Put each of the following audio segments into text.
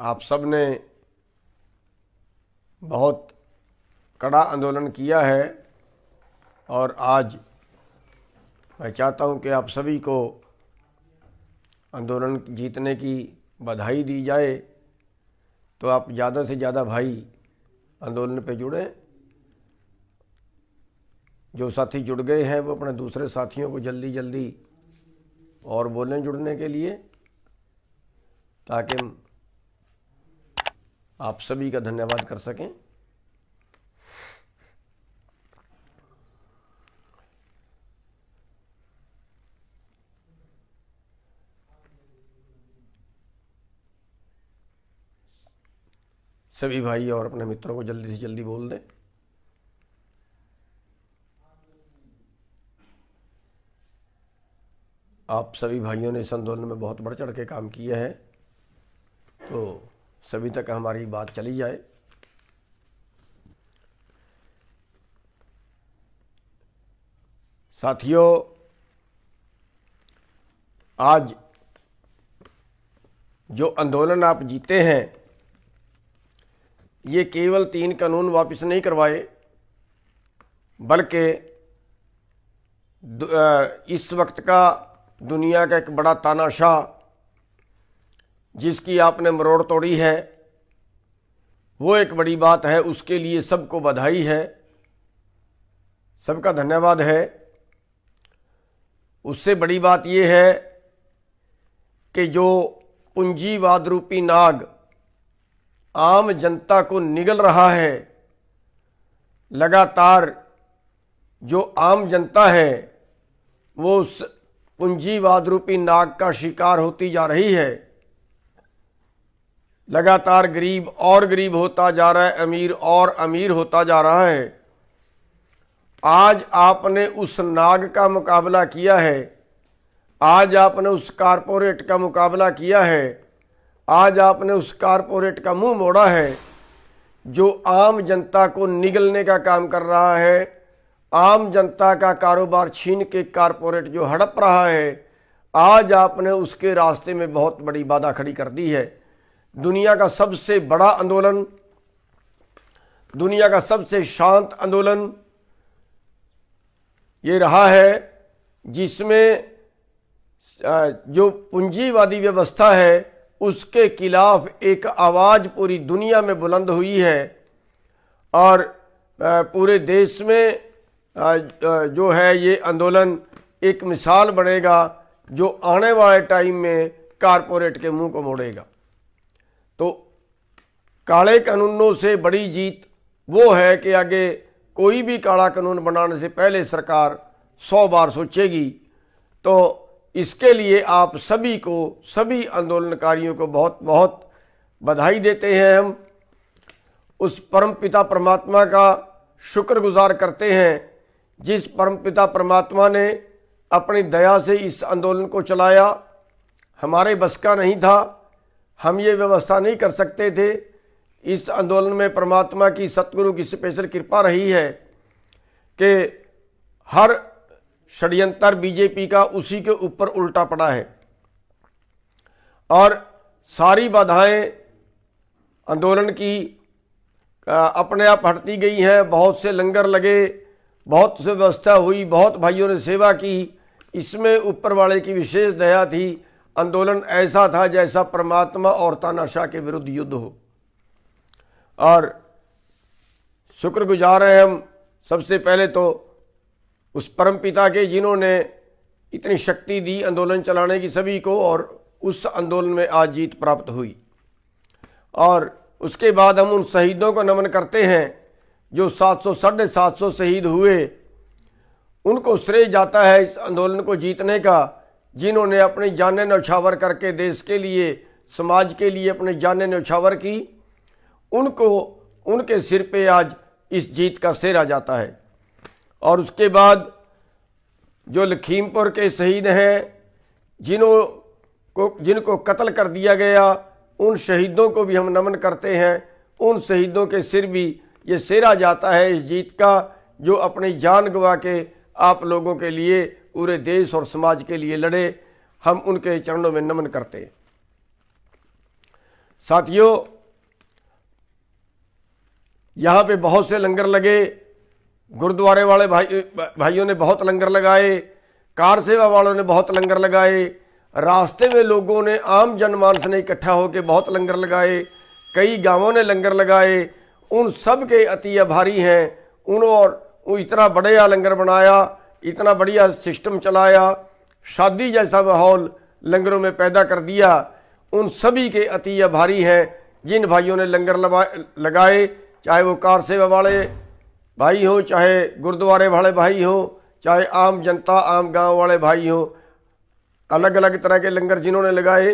आप सब ने बहुत कड़ा आंदोलन किया है और आज मैं चाहता हूं कि आप सभी को आंदोलन जीतने की बधाई दी जाए। तो आप ज़्यादा से ज़्यादा भाई आंदोलन पे जुड़ें। जो साथी जुड़ गए हैं वो अपने दूसरे साथियों को जल्दी जल्दी और बोलें जुड़ने के लिए, ताकि हम आप सभी का धन्यवाद कर सकें। सभी भाई और अपने मित्रों को जल्दी से जल्दी बोल दें। आप सभी भाइयों ने इस आंदोलन में बहुत बढ़ चढ़ के काम किया है, तो सभी तक हमारी बात चली जाए। साथियों, आज जो आंदोलन आप जीते हैं, ये केवल 3 कानून वापस नहीं करवाए, बल्कि इस वक्त का दुनिया का एक बड़ा तानाशाह जिसकी आपने मरोड़ तोड़ी है, वो एक बड़ी बात है। उसके लिए सबको बधाई है, सबका धन्यवाद है। उससे बड़ी बात ये है कि जो पूंजीवाद रूपी नाग आम जनता को निगल रहा है, लगातार जो आम जनता है वो उस पूंजीवाद रूपी नाग का शिकार होती जा रही है। लगातार गरीब और गरीब होता जा रहा है, अमीर और अमीर होता जा रहा है। आज आपने उस नाग का मुकाबला किया है, आज आपने उस कारपोरेट का मुकाबला किया है, आज आपने उस कारपोरेट का मुंह मोड़ा है जो आम जनता को निगलने का काम कर रहा है। आम जनता का कारोबार छीन के कारपोरेट जो हड़प रहा है, आज आपने उसके रास्ते में बहुत बड़ी बाधा खड़ी कर दी है। दुनिया का सबसे बड़ा आंदोलन, दुनिया का सबसे शांत आंदोलन ये रहा है, जिसमें जो पूंजीवादी व्यवस्था है उसके खिलाफ एक आवाज़ पूरी दुनिया में बुलंद हुई है। और पूरे देश में जो है ये आंदोलन एक मिसाल बनेगा जो आने वाले टाइम में कारपोरेट के मुंह को मोड़ेगा। तो काले कानूनों से बड़ी जीत वो है कि आगे कोई भी काला कानून बनाने से पहले सरकार 100 बार सोचेगी। तो इसके लिए आप सभी को, सभी आंदोलनकारियों को बहुत बहुत बधाई देते हैं। हम उस परमपिता परमात्मा का शुक्रगुजार करते हैं जिस परमपिता परमात्मा ने अपनी दया से इस आंदोलन को चलाया। हमारे बस का नहीं था, हम ये व्यवस्था नहीं कर सकते थे। इस आंदोलन में परमात्मा की, सतगुरु की स्पेशल कृपा रही है कि हर षड्यंत्र बीजेपी का उसी के ऊपर उल्टा पड़ा है और सारी बाधाएं आंदोलन की अपने आप हटती गई हैं। बहुत से लंगर लगे, बहुत से व्यवस्था हुई, बहुत भाइयों ने सेवा की। इसमें ऊपर वाले की विशेष दया थी। आंदोलन ऐसा था जैसा परमात्मा और तानाशाह के विरुद्ध युद्ध हो। और शुक्रगुजार हैं हम सबसे पहले तो उस परमपिता के जिन्होंने इतनी शक्ति दी आंदोलन चलाने की सभी को, और उस आंदोलन में आज जीत प्राप्त हुई। और उसके बाद हम उन शहीदों को नमन करते हैं जो 700-750 शहीद हुए। उनको श्रेय जाता है इस आंदोलन को जीतने का, जिन्होंने अपनी जानें न्यौछावर करके देश के लिए, समाज के लिए अपनी जानें न्यौछावर की। उनको, उनके सिर पे आज इस जीत का सेहरा जाता है। और उसके बाद जो लखीमपुर के शहीद हैं, जिनको कत्ल कर दिया गया, उन शहीदों को भी हम नमन करते हैं। उन शहीदों के सिर भी ये सेहरा जाता है इस जीत का, जो अपनी जान गंवा के आप लोगों के लिए, पूरे देश और समाज के लिए लड़े। हम उनके चरणों में नमन करते हैं। साथियों, यहाँ पे बहुत से लंगर लगे, गुरुद्वारे वाले भाइयों ने बहुत लंगर लगाए, कार सेवा वालों ने बहुत लंगर लगाए, रास्ते में लोगों ने, आम जनमानस ने इकट्ठा होकर बहुत लंगर लगाए, कई गांवों ने लंगर लगाए। उन सब के अति आभारी हैं। उन्होंने इतना बढ़िया लंगर बनाया, इतना बढ़िया सिस्टम चलाया, शादी जैसा माहौल लंगरों में पैदा कर दिया। उन सभी के अति आभारी हैं जिन भाइयों ने लंगर लगाए, चाहे वो कार सेवा वाले भाई हों, चाहे गुरुद्वारे वाले भाई हों, चाहे आम जनता, आम गांव वाले भाई हों। अलग अलग तरह के लंगर जिन्होंने लगाए,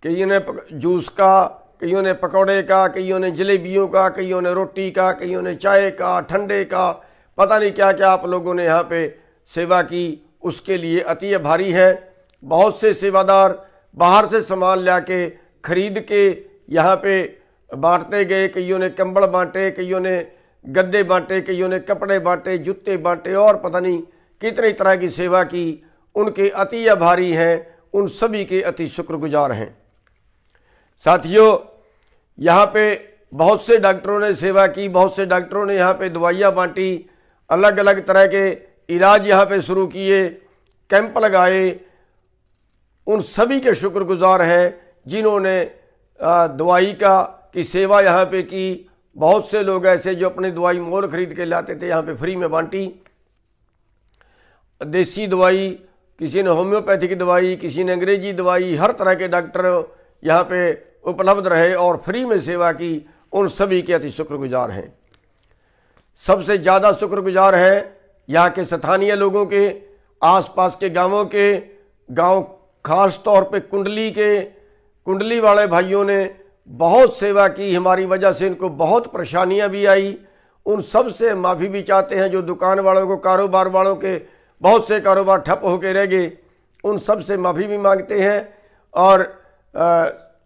कईयों ने जूस का, कईयों ने पकौड़े का, कईयों ने जलेबियों का, कईयों ने रोटी का, कईयों ने चाय का, ठंडे का, पता नहीं क्या क्या आप लोगों ने यहाँ पे सेवा की, उसके लिए अति आभारी है। बहुत से सेवादार बाहर से सामान ला के खरीद के यहाँ पे बांटते गए। कईयों ने कंबल बांटे, कईयों ने गद्दे बांटे, कईयों ने कपड़े बांटे, जूते बांटे और पता नहीं कितनी तरह की सेवा की। उनके अति आभारी हैं, उन सभी के अति शुक्रगुजार हैं। साथियों, यहाँ पे बहुत से डॉक्टरों ने सेवा की, बहुत से डॉक्टरों ने यहाँ पे दवाइयाँ बांटी, अलग अलग तरह के इलाज यहाँ पे शुरू किए, कैंप लगाए। उन सभी के शुक्रगुजार हैं जिन्होंने दवाई की सेवा यहाँ पे की। बहुत से लोग ऐसे जो अपनी दवाई मोल खरीद के लाते थे, यहाँ पे फ्री में बांटी। देसी दवाई, किसी ने होम्योपैथिक दवाई, किसी ने अंग्रेजी दवाई, हर तरह के डॉक्टर यहाँ पे उपलब्ध रहे और फ्री में सेवा की। उन सभी के अति शुक्रगुजार हैं। सबसे ज़्यादा शुक्रगुजार हैं यहाँ के स्थानीय लोगों के, आसपास के गांवों के, गांव खास तौर पे कुंडली वाले भाइयों ने बहुत सेवा की। हमारी वजह से इनको बहुत परेशानियां भी आई। उन सब से माफ़ी भी चाहते हैं। जो दुकान वालों को, कारोबार वालों के बहुत से कारोबार ठप होकर रह गए, उन सब से माफ़ी भी मांगते हैं और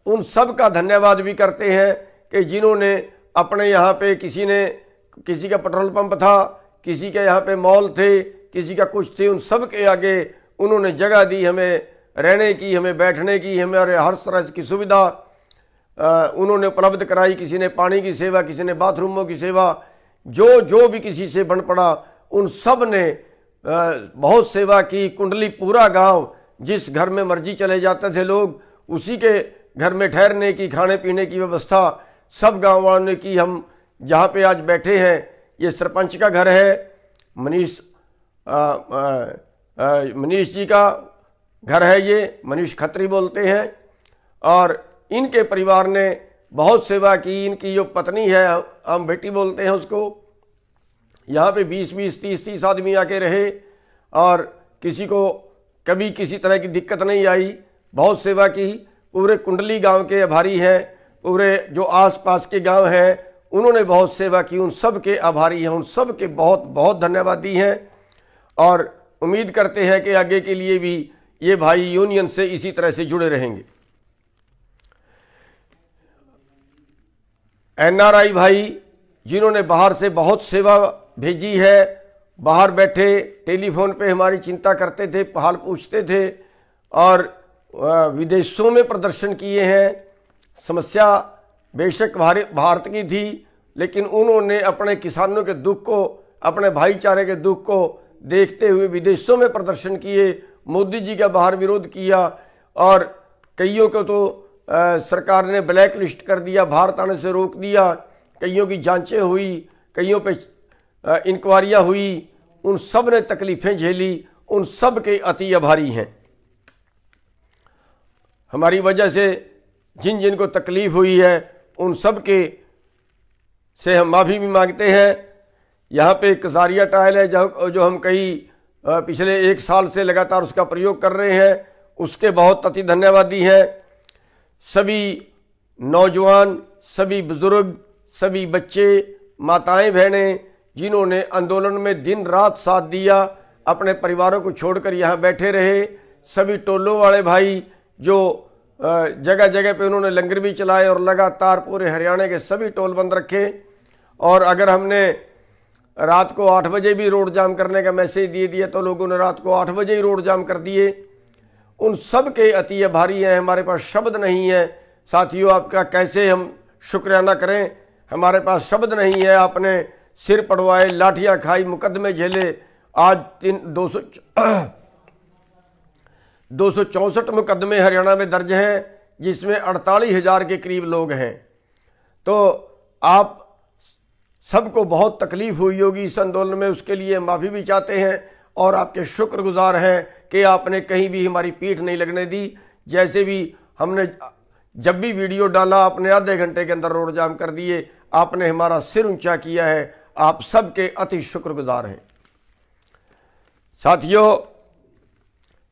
उन सब का धन्यवाद भी करते हैं कि जिन्होंने अपने यहाँ पे, किसी का पेट्रोल पंप था, किसी के यहाँ पे मॉल थे, किसी का कुछ थे, उन सब के आगे उन्होंने जगह दी, हमें रहने की, हमें बैठने की, हमारे हर तरह की सुविधा उन्होंने उपलब्ध कराई। किसी ने पानी की सेवा, किसी ने बाथरूमों की सेवा, जो भी किसी से बन पड़ा उन सब ने बहुत सेवा की। कुंडली पूरा गांव, जिस घर में मर्जी चले जाते थे लोग, उसी के घर में ठहरने की, खाने पीने की व्यवस्था सब गांव वालों ने की। हम जहाँ पे आज बैठे हैं, ये सरपंच का घर है, मनीष जी का घर है, ये मनीष खत्री बोलते हैं। और इनके परिवार ने बहुत सेवा की। इनकी जो पत्नी है, हम बेटी बोलते हैं उसको, यहाँ पे 20-20, 30-30 आदमी आके रहे और किसी को कभी किसी तरह की दिक्कत नहीं आई। बहुत सेवा की। पूरे कुंडली गांव के आभारी हैं। पूरे जो आसपास के गांव हैं उन्होंने बहुत सेवा की। उन सब के आभारी हैं। उन सब के बहुत बहुत धन्यवादी हैं और उम्मीद करते हैं कि आगे के लिए भी ये भाई यूनियन से इसी तरह से जुड़े रहेंगे। NRI भाई जिन्होंने बाहर से बहुत सेवा भेजी है, बाहर बैठे टेलीफोन पे हमारी चिंता करते थे, हाल पूछते थे और विदेशों में प्रदर्शन किए हैं। समस्या बेशक भारत की थी, लेकिन उन्होंने अपने किसानों के दुख को, अपने भाईचारे के दुख को देखते हुए विदेशों में प्रदर्शन किए। मोदी जी का बाहर विरोध किया और कईयों को तो सरकार ने ब्लैक लिस्ट कर दिया, भारत आने से रोक दिया। कईयों की जांचें हुई, कईयों पे इंक्वायरियां हुई। उन सब ने तकलीफें झेली। उन सब के अति आभारी हैं। हमारी वजह से जिन जिन को तकलीफ हुई है उन सब के से हम माफ़ी भी मांगते हैं। यहाँ पे कसारिया टाइल है जो हम पिछले 1 साल से लगातार उसका प्रयोग कर रहे हैं, उसके बहुत अति धन्यवादी हैं। सभी नौजवान, सभी बुजुर्ग, सभी बच्चे, माताएं, बहनें जिन्होंने आंदोलन में दिन रात साथ दिया, अपने परिवारों को छोड़कर यहाँ बैठे रहे। सभी टोलों वाले भाई जो जगह जगह पे उन्होंने लंगर भी चलाए और लगातार पूरे हरियाणा के सभी टोल बंद रखे। और अगर हमने रात को 8 बजे भी रोड जाम करने का मैसेज दे दिया तो लोगों ने रात को 8 बजे ही रोड जाम कर दिए। उन सब के अति आभारी हैं। हमारे पास शब्द नहीं है साथियों, आपका कैसे हम शुक्राना करें, हमारे पास शब्द नहीं है। आपने सिर पड़वाए, लाठियां खाई, मुकदमे झेले, आज 264 मुकदमे हरियाणा में दर्ज हैं, जिसमें 48,000 के करीब लोग हैं। तो आप सबको बहुत तकलीफ हुई होगी इस आंदोलन में, उसके लिए माफ़ी भी चाहते हैं और आपके शुक्रगुजार हैं कि आपने कहीं भी हमारी पीठ नहीं लगने दी। जैसे भी हमने जब भी वीडियो डाला आपने आधे घंटे के अंदर रोड जाम कर दिए, आपने हमारा सिर ऊंचा किया है। आप सबके अति शुक्रगुजार हैं। साथियों,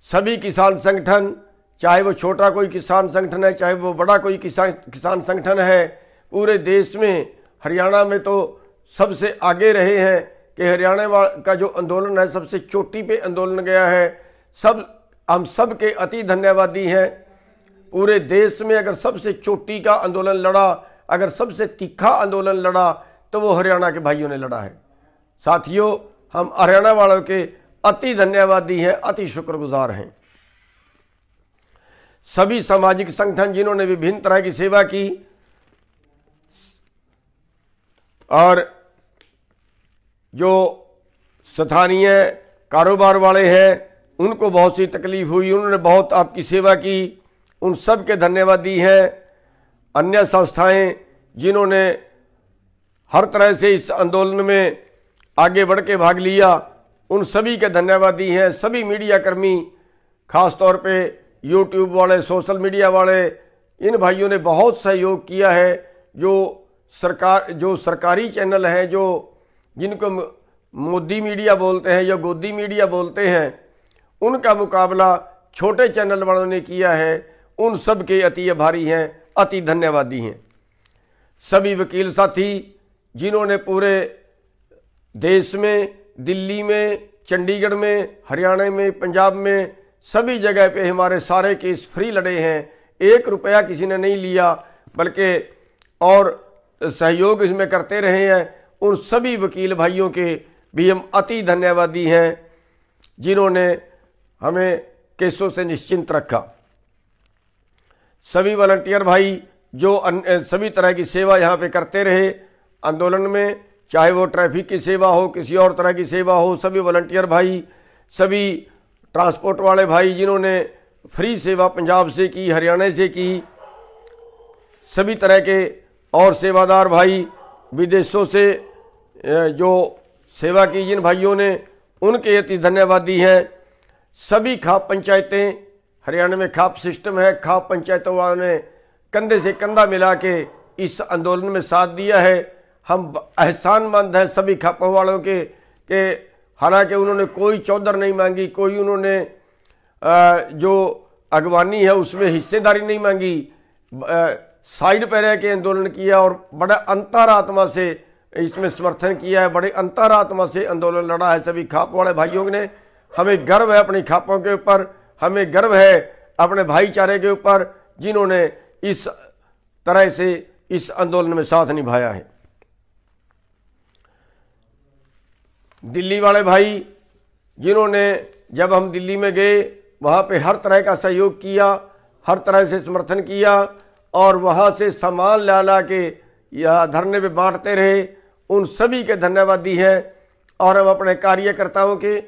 सभी किसान संगठन, चाहे वो छोटा कोई किसान संगठन है, चाहे वो बड़ा कोई किसान संगठन है, पूरे देश में, हरियाणा में तो सबसे आगे रहे हैं कि हरियाणा का जो आंदोलन है सबसे चोटी पे आंदोलन गया है। हम सब के अति धन्यवादी हैं। पूरे देश में अगर सबसे चोटी का आंदोलन लड़ा, अगर सबसे तीखा आंदोलन लड़ा, तो वो हरियाणा के भाइयों ने लड़ा है। साथियों, हम हरियाणा वालों के अति धन्यवादी हैं, अति शुक्रगुजार हैं। सभी सामाजिक संगठन जिन्होंने विभिन्न तरह की सेवा की, और जो स्थानीय कारोबार वाले हैं उनको बहुत सी तकलीफ हुई, उन्होंने बहुत आपकी सेवा की, उन सब के धन्यवादी हैं। अन्य संस्थाएं जिन्होंने हर तरह से इस आंदोलन में आगे बढ़ के भाग लिया, उन सभी के धन्यवादी हैं। सभी मीडिया कर्मी, खास तौर पे यूट्यूब वाले, सोशल मीडिया वाले, इन भाइयों ने बहुत सहयोग किया है। जो सरकारी चैनल हैं, जिनको मोदी मीडिया बोलते हैं या गोदी मीडिया बोलते हैं, उनका मुकाबला छोटे चैनल वालों ने किया है। उन सब के अति आभारी हैं, अति धन्यवादी हैं। सभी वकील साथी जिन्होंने पूरे देश में, दिल्ली में, चंडीगढ़ में, हरियाणा में, पंजाब में, सभी जगह पे हमारे सारे केस फ्री लड़े हैं। 1 रुपया किसी ने नहीं लिया, बल्कि और सहयोग इसमें करते रहे हैं। उन सभी वकील भाइयों के भी हम अति धन्यवादी हैं, जिन्होंने हमें केसों से निश्चिंत रखा। सभी वॉलंटियर भाई जो सभी तरह की सेवा यहाँ पे करते रहे आंदोलन में, चाहे वो ट्रैफिक की सेवा हो, किसी और तरह की सेवा हो, सभी वॉलंटियर भाई, सभी ट्रांसपोर्ट वाले भाई जिन्होंने फ्री सेवा पंजाब से की, हरियाणा से की, सभी तरह के और सेवादार भाई विदेशों से जो सेवा की जिन भाइयों ने, उनके अति धन्यवादी हैं। सभी खाप पंचायतें, हरियाणा में खाप सिस्टम है, खाप पंचायतों वालों ने कंधे से कंधा मिला के इस आंदोलन में साथ दिया है। हम एहसानमंद हैं सभी खापों वालों के हालांकि उन्होंने कोई चौधर नहीं मांगी, कोई उन्होंने जो अगवानी है उसमें हिस्सेदारी नहीं मांगी, साइड पर रह के आंदोलन किया और बड़ा अंतरात्मा से इसमें समर्थन किया है, बड़े अंतरात्मा से आंदोलन लड़ा है सभी खाप वाले भाइयों ने। हमें गर्व है अपनी खापों के ऊपर, हमें गर्व है अपने भाईचारे के ऊपर, जिन्होंने इस तरह से इस आंदोलन में साथ निभाया है। दिल्ली वाले भाई जिन्होंने, जब हम दिल्ली में गए वहाँ पे हर तरह का सहयोग किया, हर तरह से समर्थन किया और वहाँ से सामान ला के या धरने पे बांटते रहे, उन सभी के धन्यवादी हैं। और हम अपने कार्यकर्ताओं के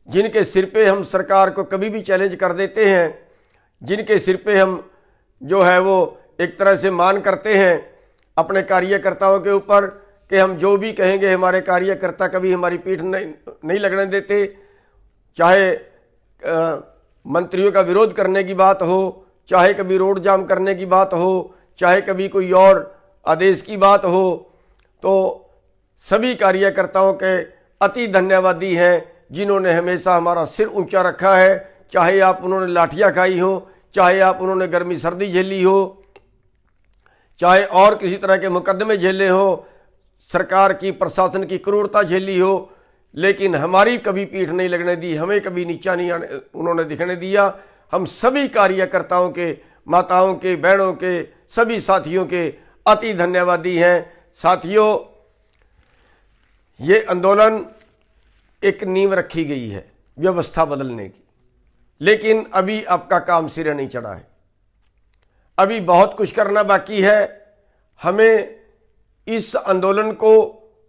जिनके सिर पे हम सरकार को कभी भी चैलेंज कर देते हैं, जिनके सिर पे हम जो है वो एक तरह से मान करते हैं अपने कार्यकर्ताओं के ऊपर कि हम जो भी कहेंगे हमारे कार्यकर्ता कभी हमारी पीठ नहीं लगने देते। चाहे मंत्रियों का विरोध करने की बात हो, चाहे कभी रोड जाम करने की बात हो, चाहे कभी कोई और आदेश की बात हो, तो सभी कार्यकर्ताओं के अति धन्यवादी हैं जिन्होंने हमेशा हमारा सिर ऊंचा रखा है। चाहे आप उन्होंने लाठियां खाई हो, चाहे आप उन्होंने गर्मी सर्दी झेली हो, चाहे और किसी तरह के मुकदमे झेले हो, सरकार की प्रशासन की क्रूरता झेली हो, लेकिन हमारी कभी पीठ नहीं लगने दी, हमें कभी नीचा नहीं उन्होंने दिखने दिया। हम सभी कार्यकर्ताओं के, माताओं के, बहनों के, सभी साथियों के अति धन्यवादी हैं। साथियों, ये आंदोलन एक नींव रखी गई है व्यवस्था बदलने की। लेकिन अभी आपका काम सिरे नहीं चढ़ा है। अभी बहुत कुछ करना बाकी है। हमें इस आंदोलन को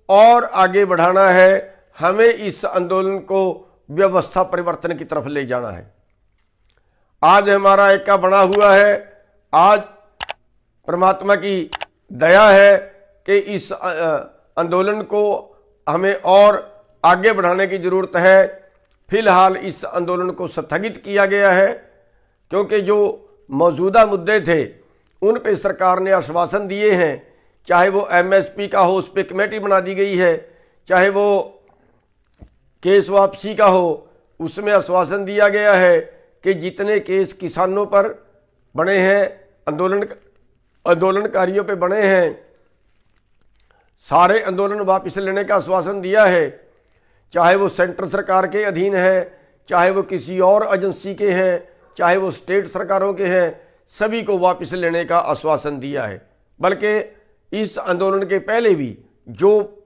और आगे बढ़ाना है। हमें इस आंदोलन को व्यवस्था परिवर्तन की तरफ ले जाना है। आज हमारा एका बना हुआ है। आज परमात्मा की दया है कि इस आंदोलन को हमें और आगे बढ़ाने की जरूरत है। फिलहाल इस आंदोलन को स्थगित किया गया है क्योंकि जो मौजूदा मुद्दे थे उन पे सरकार ने आश्वासन दिए हैं। चाहे वो एमएसपी का हो, उस पर कमेटी बना दी गई है। चाहे वो केस वापसी का हो, उसमें आश्वासन दिया गया है कि जितने केस किसानों पर बने हैं, आंदोलनकारियों पे बने हैं, सारे आंदोलन वापस लेने का आश्वासन दिया है। चाहे वो सेंट्रल सरकार के अधीन है, चाहे वो किसी और एजेंसी के हैं, चाहे वो स्टेट सरकारों के हैं, सभी को वापस लेने का आश्वासन दिया है। बल्कि इस आंदोलन के पहले भी जो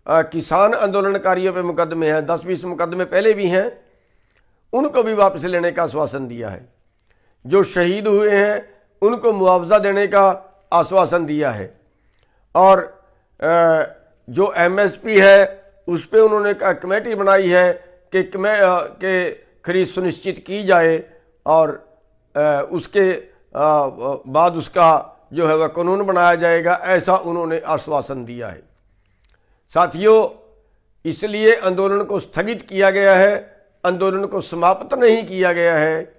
किसान आंदोलनकारियों पे मुकदमे हैं, 10-20 मुकदमे पहले भी हैं, उनको भी वापस लेने का आश्वासन दिया है। जो शहीद हुए हैं उनको मुआवजा देने का आश्वासन दिया है। और जो एमएसपी है उस पर उन्होंने कमेटी बनाई है कि खरीद सुनिश्चित की जाए और उसके बाद उसका जो है वह कानून बनाया जाएगा, ऐसा उन्होंने आश्वासन दिया है। साथियों, इसलिए आंदोलन को स्थगित किया गया है, आंदोलन को समाप्त नहीं किया गया है।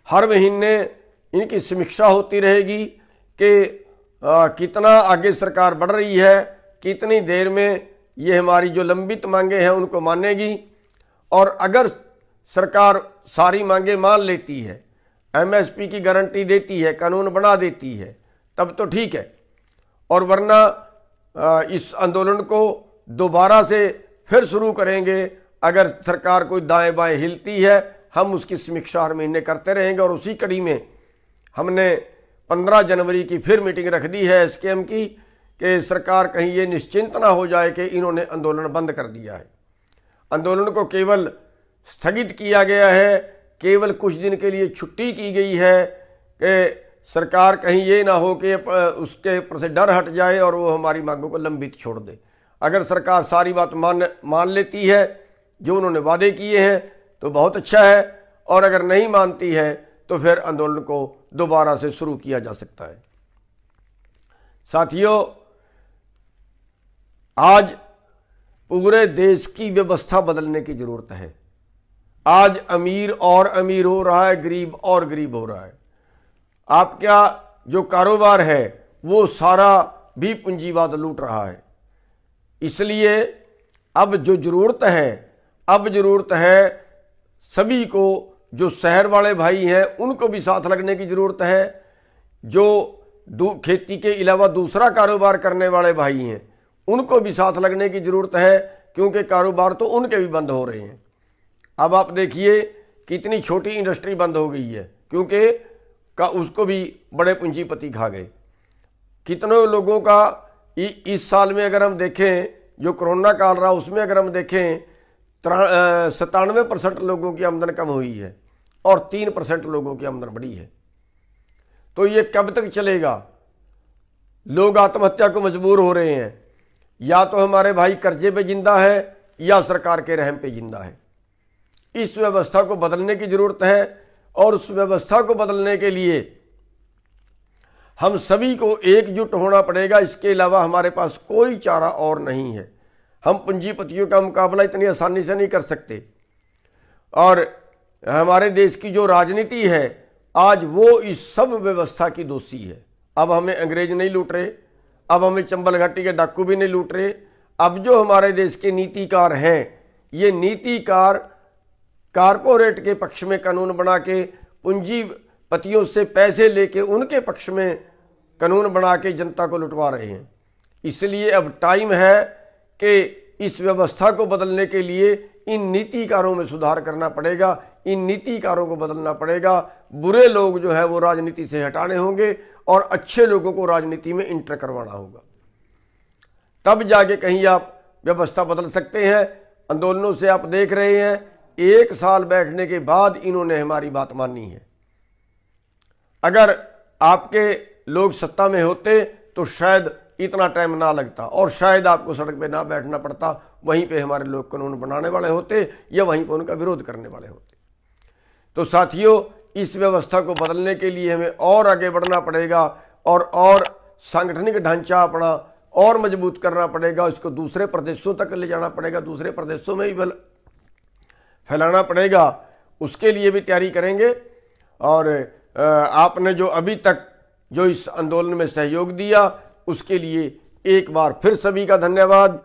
हर महीने इनकी समीक्षा होती रहेगी कि कितना आगे सरकार बढ़ रही है, कितनी देर में ये हमारी जो लंबित मांगे हैं उनको मानेगी। और अगर सरकार सारी मांगे मान लेती है, एमएसपी की गारंटी देती है, कानून बना देती है, तब तो ठीक है। और वरना इस आंदोलन को दोबारा से फिर शुरू करेंगे। अगर सरकार कोई दाएं बाएं हिलती है, हम उसकी समीक्षा हर महीने करते रहेंगे। और उसी कड़ी में हमने 15 जनवरी की फिर मीटिंग रख दी है एसकेएम की कि सरकार कहीं ये निश्चिंत ना हो जाए कि इन्होंने आंदोलन बंद कर दिया है। आंदोलन को केवल स्थगित किया गया है, केवल कुछ दिन के लिए छुट्टी की गई है कि सरकार कहीं ये ना हो कि उसके ऊपर से डर हट जाए और वो हमारी मांगों को लंबित छोड़ दे। अगर सरकार सारी बात मान लेती है, जो उन्होंने वादे किए हैं, तो बहुत अच्छा है। और अगर नहीं मानती है तो फिर आंदोलन को दोबारा से शुरू किया जा सकता है। साथियों, आज पूरे देश की व्यवस्था बदलने की जरूरत है। आज अमीर और अमीर हो रहा है, गरीब और गरीब हो रहा है। आपका जो कारोबार है वो सारा भी पूंजीवाद लूट रहा है। इसलिए अब जो जरूरत है सभी को, जो शहर वाले भाई हैं उनको भी साथ लगने की जरूरत है। जो खेती के अलावा दूसरा कारोबार करने वाले भाई हैं उनको भी साथ लगने की जरूरत है, क्योंकि कारोबार तो उनके भी बंद हो रहे हैं। अब आप देखिए कितनी छोटी इंडस्ट्री बंद हो गई है, क्योंकि उसको भी बड़े पूंजीपति खा गए। कितनों लोगों का इस साल में अगर हम देखें, जो कोरोना काल रहा उसमें अगर हम देखें, 97% लोगों की आमदन कम हुई है और 3% लोगों की आमदन बढ़ी है। तो ये कब तक चलेगा? लोग आत्महत्या को मजबूर हो रहे हैं। या तो हमारे भाई कर्जे पे जिंदा है या सरकार के रहम पे जिंदा है। इस व्यवस्था को बदलने की जरूरत है और उस व्यवस्था को बदलने के लिए हम सभी को एकजुट होना पड़ेगा। इसके अलावा हमारे पास कोई चारा और नहीं है। हम पूंजीपतियों का मुकाबला इतनी आसानी से नहीं कर सकते। और हमारे देश की जो राजनीति है आज वो इस सब व्यवस्था की दोषी है। अब हमें अंग्रेज नहीं लूट रहे, अब हमें चंबल घाटी के डाकू भी नहीं लूट रहे। अब जो हमारे देश के नीतिकार हैं, ये नीतिकार कारपोरेट के पक्ष में कानून बना के, पूंजीपतियों से पैसे लेके उनके पक्ष में कानून बना के जनता को लुटवा रहे हैं। इसलिए अब टाइम है कि इस व्यवस्था को बदलने के लिए इन नीतिकारों में सुधार करना पड़ेगा, इन नीतिकारों को बदलना पड़ेगा। बुरे लोग जो है वो राजनीति से हटाने होंगे और अच्छे लोगों को राजनीति में इंटर करवाना होगा। तब जाके कहीं आप व्यवस्था बदल सकते हैं। आंदोलनों से आप देख रहे हैं 1 साल बैठने के बाद इन्होंने हमारी बात मानी है। अगर आपके लोग सत्ता में होते तो शायद इतना टाइम ना लगता और शायद आपको सड़क पे ना बैठना पड़ता, वहीं पे हमारे लोग कानून बनाने वाले होते या वहीं पे उनका विरोध करने वाले होते। तो साथियों, इस व्यवस्था को बदलने के लिए हमें और आगे बढ़ना पड़ेगा और सांगठनिक ढांचा अपना और मजबूत करना पड़ेगा। इसको दूसरे प्रदेशों तक ले जाना पड़ेगा, दूसरे प्रदेशों में भी फैलाना पड़ेगा। उसके लिए भी तैयारी करेंगे। और आपने जो अभी तक जो इस आंदोलन में सहयोग दिया उसके लिए एक बार फिर सभी का धन्यवाद।